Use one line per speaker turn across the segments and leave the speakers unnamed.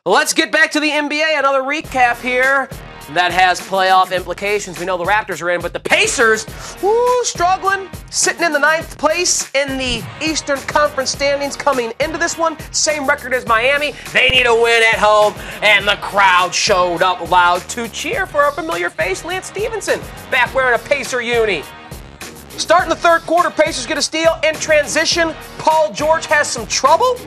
Let's get back to the NBA. Another recap here that has playoff implications. We know the Raptors are in, but the Pacers, struggling, sitting in the 9th place in the Eastern Conference standings coming into this one. Same record as Miami. They need a win at home, and the crowd showed up loud to cheer for a familiar face, Lance Stevenson, back wearing a Pacer uni. Starting the third quarter, Pacers get a steal. In transition, Paul George has some trouble,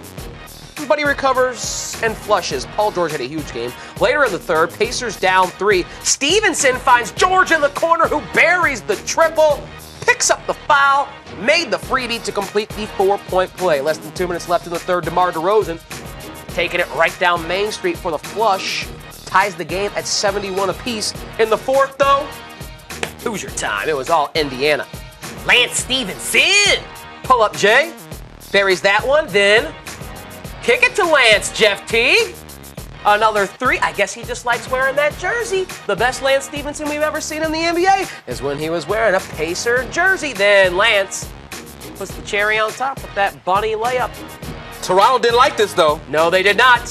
but he recovers and flushes. Paul George had a huge game. Later in the third, Pacers down 3. Stevenson finds George in the corner, who buries the triple, picks up the foul, made the freebie to complete the 4-point play. Less than 2 minutes left in the third. DeMar DeRozan taking it right down Main Street for the flush. Ties the game at 71 apiece. In the fourth, though, Hoosier time. It was all Indiana. Lance Stevenson, pull up Jay, buries that one, then kick it to Lance, Jeff Teague. Another 3. I guess he just likes wearing that jersey. The best Lance Stevenson we've ever seen in the NBA is when he was wearing a Pacer jersey. Then Lance puts the cherry on top with that bunny layup.
Toronto didn't like this, though.
No, they did not.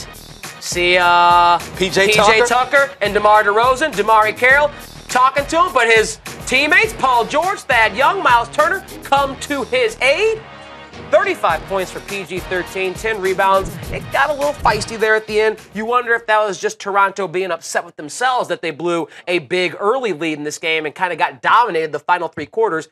See PJ Tucker and DeMar DeRozan, DeMarre Carroll talking to him, but his teammates, Paul George, Thad Young, Miles Turner, come to his aid. 35 points for PG-13, 10 rebounds. It got a little feisty there at the end. You wonder if that was just Toronto being upset with themselves that they blew a big early lead in this game and kind of got dominated the final 3 quarters.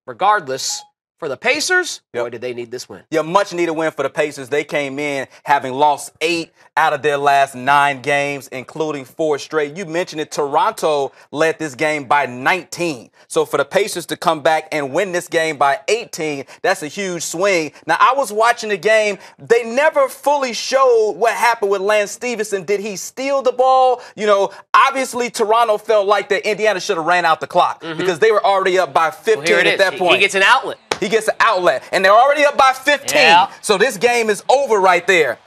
Regardless, for the Pacers, boy, did they need this win.
Yeah, much needed win for the Pacers. They came in having lost 8 out of their last 9 games, including 4 straight. You mentioned it, Toronto led this game by 19. So for the Pacers to come back and win this game by 18, that's a huge swing. Now, I was watching the game. They never fully showed what happened with Lance Stevenson. Did he steal the ball? You know, obviously Toronto felt like that Indiana should have ran out the clock because they were already up by 15 at that point.
He gets an outlet.
He gets an outlet, and they're already up by 15. Yeah. So this game is over right there.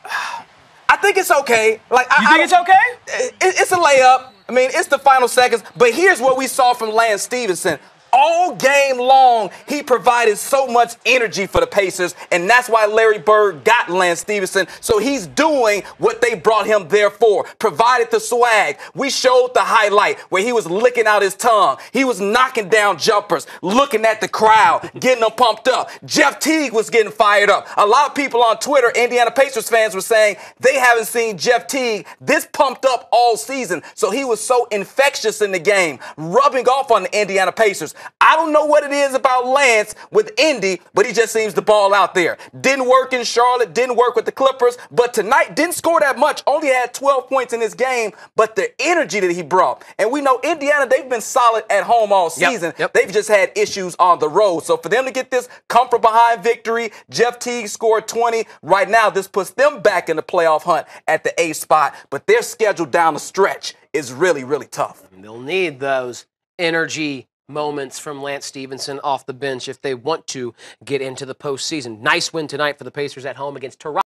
I think it's okay.
You think it's okay?
It's a layup. I mean, it's the final seconds. But here's what we saw from Lance Stevenson. All game long, he provided so much energy for the Pacers, and that's why Larry Bird got Lance Stevenson. So he's doing what they brought him there for, provided the swag. We showed the highlight where he was licking out his tongue. He was knocking down jumpers, looking at the crowd, getting them pumped up. Jeff Teague was getting fired up. A lot of people on Twitter, Indiana Pacers fans, were saying they haven't seen Jeff Teague this pumped up all season. So he was so infectious in the game, rubbing off on the Indiana Pacers. I don't know what it is about Lance with Indy, but he just seems to ball out there. Didn't work in Charlotte, didn't work with the Clippers, but tonight didn't score that much, only had 12 points in this game, but the energy that he brought. And we know Indiana, they've been solid at home all season. They've just had issues on the road. So for them to get this comfort behind victory, Jeff Teague scored 20. Right now, this puts them back in the playoff hunt at the 8th spot, but their schedule down the stretch is really, really tough.
And they'll need those energy moments from Lance Stevenson off the bench if they want to get into the postseason. Nice win tonight for the Pacers at home against Toronto.